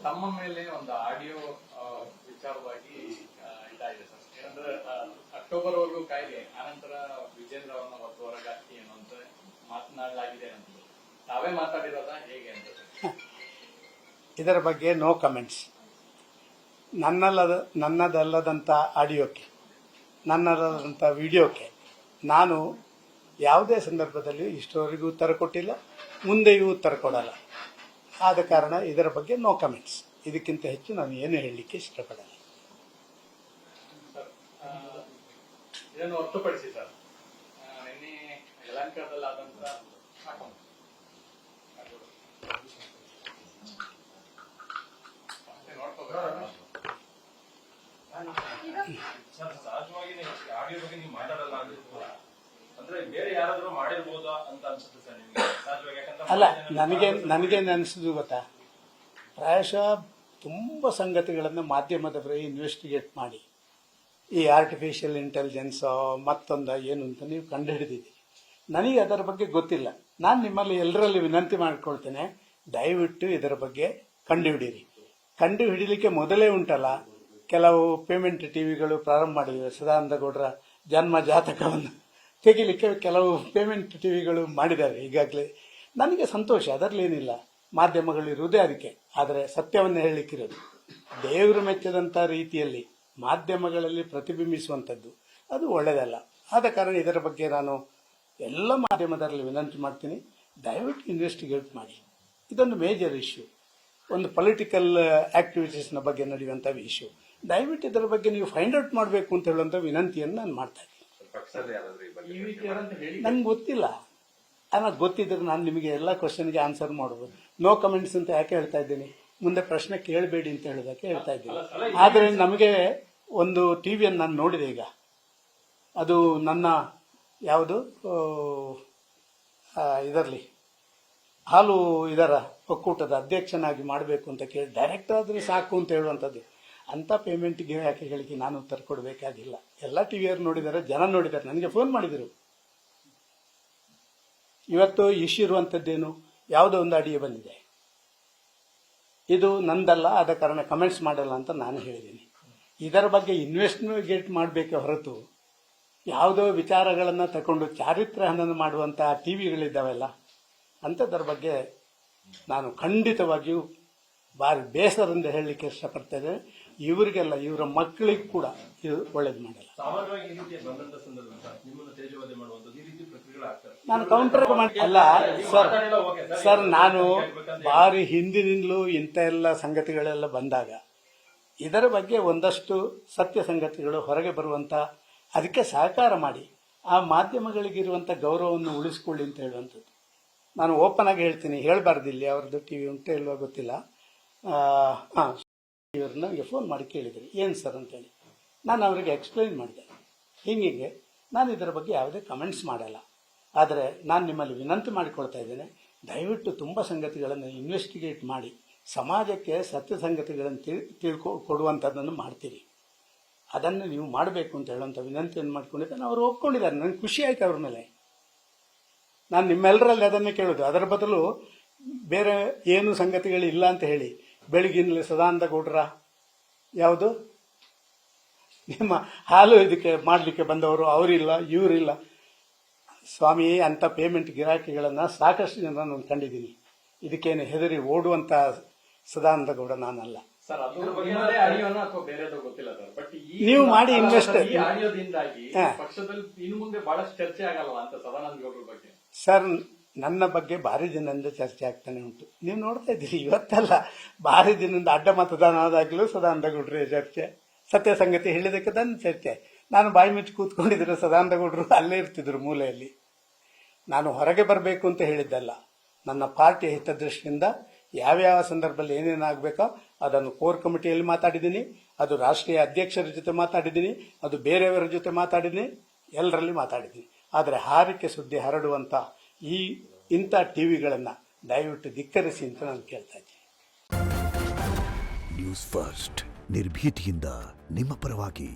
ತಮ್ಮ ಮೇಲೆ ಒಂದು ಆಡಿಯೋ ವಿಚಾರವಾಗಿ ಇದಾಗಿದೆ ಸರ್. ಏನಂದ್ರೆ ಅಕ್ಟೋಬರ್ ವರೆಗೂ ಕಾಯ್ದೆ, ಆನಂತರ ವಿಜೇಂದ್ರ ಅವರನ್ನ ಹೊತ್ತು ಹೊರಗಾಕಿ ಅನ್ನುವಂತ ಮಾತನಾಡಲಾಗಿದೆ ಅಂತ ತಾವೇ ಮಾತಾಡಿರೋದ ಹೇಗೆ ಅಂತ? ಇದರ ಬಗ್ಗೆ ನೋ ಕಮೆಂಟ್ಸ್. ನನ್ನದಲ್ಲದಂಥ ಆಡಿಯೋಕ್ಕೆ, ನನ್ನದಲ್ಲದಂಥ ವಿಡಿಯೋಕ್ಕೆ ನಾನು ಯಾವುದೇ ಸಂದರ್ಭದಲ್ಲಿ ಇಷ್ಟವರೆಗೂ ಉತ್ತರ ಕೊಟ್ಟಿಲ್ಲ, ಮುಂದೆಯೂ ಉತ್ತರ ಕೊಡಲ್ಲ. ಆದ ಕಾರಣ ಇದರ ಬಗ್ಗೆ ನೋ ಕಮೆಂಟ್ಸ್. ಇದಕ್ಕಿಂತ ಹೆಚ್ಚು ನಾನು ಏನು ಹೇಳಲಿಕ್ಕೆ ಇಷ್ಟಪಡಲ್ಲ. ಇದನ್ನು ಹೊರತುಪಡಿಸಿ ಸರ್, ನಿನ್ನೆ ಯಲಹಂಕದಲ್ಲಿ ಆದಂತ ಸಹಜವಾಗಿ ಆಡಿಯೋ ಬಗ್ಗೆ ನೀವು ಮಾತಾಡಲ್ಲ ಅಂದ್ರೆ ಬೇರೆ ಯಾರಾದ್ರೂ ಮಾಡಿರ್ಬೋದಾ ಅಂತ ಅನ್ಸುತ್ತೆ ಸರ್ ನಿಮಗೆ? ಸಹಜವಾಗಿ ಅಲ್ಲ, ನನಗೇನು ಅನಿಸಿದ್ದು ಗೊತ್ತಾ, ಪ್ರಾಯಶಃ ತುಂಬ ಸಂಗತಿಗಳನ್ನು ಮಾಧ್ಯಮದವರೇ ಇನ್ವೆಸ್ಟಿಗೇಟ್ ಮಾಡಿ ಈ ಆರ್ಟಿಫಿಷಿಯಲ್ ಇಂಟೆಲಿಜೆನ್ಸ್ ಮತ್ತೊಂದು ಏನು ಅಂತ ನೀವು ಕಂಡುಹಿಡಿದಿದ್ದೀರಿ. ನನಗೆ ಅದರ ಬಗ್ಗೆ ಗೊತ್ತಿಲ್ಲ. ನಾನು ನಿಮ್ಮಲ್ಲಿ ಎಲ್ಲರಲ್ಲಿ ವಿನಂತಿ ಮಾಡಿಕೊಳ್ತೇನೆ, ದಯವಿಟ್ಟು ಇದರ ಬಗ್ಗೆ ಕಂಡುಹಿಡೀರಿ. ಕಂಡುಹಿಡಿಲಿಕ್ಕೆ ಮೊದಲೇ ಉಂಟಲ್ಲ, ಕೆಲವು ಪೇಮೆಂಟ್ ಟಿವಿಗಳು ಪ್ರಾರಂಭ ಮಾಡಿವೆ. ಸದಾನಂದ ಗೌಡರ ಜನ್ಮ ಜಾತಕವನ್ನು ತೆಗಿಲಿಕ್ಕೆ ಕೆಲವು ಪೇಮೆಂಟ್ ಟಿವಿಗಳು ಮಾಡಿದ್ದಾರೆ ಈಗಾಗಲೇ. ನನಗೆ ಸಂತೋಷ, ಅದರಲ್ಲೇನಿಲ್ಲ. ಮಾಧ್ಯಮಗಳು ಇರುವುದೇ ಅದಕ್ಕೆ. ಆದರೆ ಸತ್ಯವನ್ನು ಹೇಳಲಿಕ್ಕಿರೋದು, ದೇವರು ಮೆಚ್ಚದಂಥ ರೀತಿಯಲ್ಲಿ ಮಾಧ್ಯಮಗಳಲ್ಲಿ ಪ್ರತಿಬಿಂಬಿಸುವಂಥದ್ದು ಅದು ಒಳ್ಳೆಯದಲ್ಲ. ಆದ ಕಾರಣ ಇದರ ಬಗ್ಗೆ ನಾನು ಎಲ್ಲ ಮಾಧ್ಯಮದಲ್ಲಿ ವಿನಂತಿ ಮಾಡ್ತೀನಿ, ದಯವಿಟ್ಟು ಇನ್ವೆಸ್ಟಿಗೇಟ್ ಮಾಡಿ. ಇದೊಂದು ಮೇಜರ್ ಇಶ್ಯೂ, ಒಂದು ಪೊಲಿಟಿಕಲ್ ಆಕ್ಟಿವಿಟೀಸ್ನ ಬಗ್ಗೆ ನಡೆಯುವಂಥ ಇಶ್ಯೂ. ದಯವಿಟ್ಟು ಇದರ ಬಗ್ಗೆ ನೀವು ಫೈಂಡ್ ಔಟ್ ಮಾಡಬೇಕು ಅಂತ ಹೇಳುವಂಥ ವಿನಂತಿಯನ್ನು ನಾನು ಮಾಡ್ತಾ ಇದ್ದೀನಿ. ನನಗೆ ಗೊತ್ತಿಲ್ಲ. ನನಗೆ ಗೊತ್ತಿದ್ರೆ ನಾನು ನಿಮಗೆ ಎಲ್ಲ ಕ್ವಶನ್ಗೆ ಆನ್ಸರ್ ಮಾಡ್ಬೋದು. ನೋ ಕಮೆಂಟ್ಸ್ ಅಂತ ಯಾಕೆ ಹೇಳ್ತಾ ಇದ್ದೀನಿ? ಮುಂದೆ ಪ್ರಶ್ನೆ ಕೇಳಬೇಡಿ ಅಂತ ಹೇಳೋದಕ್ಕೆ ಹೇಳ್ತಾ ಇದ್ದೀನಿ. ಆದರೆ ನಮಗೆ ಒಂದು ಟಿವಿಯನ್ನು ನಾನು ನೋಡಿದೆ ಈಗ, ಅದು ನನ್ನ ಯಾವುದು ಇದರಲ್ಲಿ ಹಾಲು ಇದರ ಒಕ್ಕೂಟದ ಅಧ್ಯಕ್ಷನಾಗಿ ಮಾಡಬೇಕು ಅಂತ ಕೇಳಿ ಡೈರೆಕ್ಟ್ ಆದರೆ ಸಾಕು ಅಂತ ಹೇಳುವಂಥದ್ದು. ಅಂಥ ಪೇಮೆಂಟ್ಗೆ ಯಾಕೆ ಹೇಳಿಕೆ ನಾನು ಉತ್ತರ ಕೊಡಬೇಕಾಗಿಲ್ಲ. ಎಲ್ಲ ಟಿವಿಯವರು ನೋಡಿದ್ದಾರೆ, ಜನ ನೋಡಿದ್ದಾರೆ, ನನಗೆ ಫೋನ್ ಮಾಡಿದರು. ಇವತ್ತು ಇಶ್ಯೂ ಇರುವಂಥದ್ದೇನು, ಯಾವುದೋ ಒಂದು ಆಡಿಯೋ ಬಂದಿದೆ, ಇದು ನಂದಲ್ಲ, ಆದ ಕಾರಣ ಕಮೆಂಟ್ಸ್ ಮಾಡಲ್ಲ ಅಂತ ನಾನು ಹೇಳಿದ್ದೀನಿ. ಇದರ ಬಗ್ಗೆ ಇನ್ವೆಸ್ಟಿಗೇಟ್ ಮಾಡಬೇಕೆ ಹೊರತು ಯಾವುದೋ ವಿಚಾರಗಳನ್ನು ತಗೊಂಡು ಚಾರಿತ್ರ್ಯ ಹನನ ಮಾಡುವಂಥ ಟಿವಿಗಳಿದ್ದಾವೆಲ್ಲ, ಅಂಥದ್ರ ಬಗ್ಗೆ ನಾನು ಖಂಡಿತವಾಗಿಯೂ ಭಾರಿ ಬೇಸರದಿಂದ ಹೇಳಲಿಕ್ಕೆ ಇಷ್ಟಪಡ್ತೇನೆ. ಇವರಿಗೆಲ್ಲ, ಇವರ ಮಕ್ಕಳಿಗೆ ಕೂಡ ಇದು ಒಳ್ಳೇದು ಮಾಡಲ್ಲ. ನಾನು ಕೌಂಟರ್ ಅಲ್ಲ ಸರ್, ನಾನು ಭಾರಿ ಹಿಂದಿನಿಂದಲೂ ಇಂಥ ಎಲ್ಲ ಸಂಗತಿಗಳೆಲ್ಲ ಬಂದಾಗ ಇದರ ಬಗ್ಗೆ ಒಂದಷ್ಟು ಸತ್ಯ ಸಂಗತಿಗಳು ಹೊರಗೆ ಬರುವಂಥ, ಅದಕ್ಕೆ ಸಹಕಾರ ಮಾಡಿ ಆ ಮಾಧ್ಯಮಗಳಿಗಿರುವಂಥ ಗೌರವವನ್ನು ಉಳಿಸ್ಕೊಳ್ಳಿ ಅಂತ ಹೇಳುವಂಥದ್ದು. ನಾನು ಓಪನ್ ಆಗಿ ಹೇಳ್ತೀನಿ, ಹೇಳಬಾರ್ದಿಲ್ಲ, ಅವ್ರದ್ದು ಟಿವಿ ಉಂಟೋ ಇಲ್ವೋ ಗೊತ್ತಿಲ್ಲ. ಇವರು ನನಗೆ ಫೋನ್ ಮಾಡಿ ಕೇಳಿದರು, ಏನು ಸರ್ ಅಂತೇಳಿ. ನಾನು ಅವರಿಗೆ ಎಕ್ಸ್ಪ್ಲೈನ್ ಮಾಡಿದೆ, ಹೀಗೆ ನಾನು ಇದರ ಬಗ್ಗೆ ಯಾವುದೇ ಕಮೆಂಟ್ಸ್ ಮಾಡಲ್ಲ. ಆದರೆ ನಾನು ನಿಮ್ಮಲ್ಲಿ ವಿನಂತಿ ಮಾಡಿಕೊಳ್ತಾ ಇದ್ದೇನೆ, ದಯವಿಟ್ಟು ತುಂಬ ಸಂಗತಿಗಳನ್ನು ಇನ್ವೆಸ್ಟಿಗೇಟ್ ಮಾಡಿ ಸಮಾಜಕ್ಕೆ ಸತ್ಯ ಸಂಗತಿಗಳನ್ನು ಕೊಡುವಂಥದ್ದನ್ನು ಮಾಡ್ತೀರಿ. ಅದನ್ನು ನೀವು ಮಾಡಬೇಕು ಅಂತ ಹೇಳುವಂಥ ವಿನಂತಿಯನ್ನು ಮಾಡ್ಕೊಂಡಿದ್ದೇನೆ. ಅವರು ಒಪ್ಕೊಂಡಿದ್ದಾರೆ, ನನಗೆ ಖುಷಿ ಆಯ್ತು ಅವ್ರ ಮೇಲೆ. ನಾನು ನಿಮ್ಮೆಲ್ಲರಲ್ಲಿ ಅದನ್ನೇ ಕೇಳೋದು. ಅದರ ಬದಲು ಬೇರೆ ಏನು ಸಂಗತಿಗಳಿಲ್ಲ ಅಂತ ಹೇಳಿ ಬೆಳಗಿನಲ್ಲಿ ಸದಾನಂದ ಗೌಡರ ಯಾವುದು ನಿಮ್ಮ ಹಾಲು ಇದಕ್ಕೆ ಮಾಡಲಿಕ್ಕೆ ಬಂದವರು ಅವರಿಲ್ಲ, ಇವರಿಲ್ಲ. ಸ್ವಾಮಿ, ಅಂಥ ಪೇಮೆಂಟ್ ಗಿರಾಕಿಗಳನ್ನು ಸಾಕಷ್ಟು ಜನ ನಾನು ಕಂಡಿದ್ದೀನಿ. ಇದಕ್ಕೇನು ಹೆದರಿ ಓಡುವಂಥ ಸದಾನಂದ ಗೌಡ ನಾನಲ್ಲ. ನೀವು ಮಾಡಿ ಇನ್ವೆಸ್ಟ್. ಸರ್, ನನ್ನ ಬಗ್ಗೆ ಭಾರಿ ದಿನದಿಂದ ಚರ್ಚೆ ಆಗ್ತಾನೆ ಉಂಟು. ನೀವು ನೋಡ್ತಾ ಇದ್ದೀರಿ, ಇವತ್ತಲ್ಲ ಭಾರಿ ದಿನದಿಂದ ಅಡ್ಡ ಮತದಾನ ಆದಾಗಲೂ ಸದಾನಂದ ಗೌಡ್ರೆ ಚರ್ಚೆ, ಸತ್ಯ ಸಂಗತಿ ಹೇಳಿದಕ್ಕೆ ನನ್ನ ಚರ್ಚೆ. ನಾನು ಬಾಯಿ ಮುಚ್ಚಿ ಕೂತ್ಕೊಂಡಿದ್ರೆ ಸದಾನಂದ ಗೌಡರು ಅಲ್ಲೇ ಇರ್ತಿದ್ರು ಮೂಲೆಯಲ್ಲಿ. ನಾನು ಹೊರಗೆ ಬರಬೇಕು ಅಂತ ಹೇಳಿದ್ದಲ್ಲ. ನನ್ನ ಪಾರ್ಟಿಯ ಹಿತದೃಷ್ಟಿಯಿಂದ ಯಾವ್ಯಾವ ಸಂದರ್ಭದಲ್ಲಿ ಏನೇನಾಗಬೇಕೋ ಅದನ್ನು ಕೋರ್ ಕಮಿಟಿಯಲ್ಲಿ ಮಾತಾಡಿದ್ದೀನಿ, ಅದು ರಾಷ್ಟ್ರೀಯ ಅಧ್ಯಕ್ಷರ ಜೊತೆ ಮಾತಾಡಿದ್ದೀನಿ, ಅದು ಬೇರೆಯವರ ಜೊತೆ ಮಾತಾಡಿದ್ದೀನಿ, ಎಲ್ಲರಲ್ಲಿ ಮಾತಾಡಿದ್ದೀನಿ. ಆದರೆ ಹಾರಿಕೆ ಸುದ್ದಿ ಹರಡುವಂಥ ಇಂಥ ಟಿವಿಗಳನ್ನು ದಯವಿಟ್ಟು ಧಿಕ್ಕರಿಸಿ ಅಂತ ನಾನು ಕೇಳ್ತಾ ಇದ್ದೀನಿ. ನ್ಯೂಸ್ ಫಸ್ಟ್, ನಿರ್ಭೀತಿಯಿಂದ ನಿಮ್ಮ ಪರವಾಗಿ.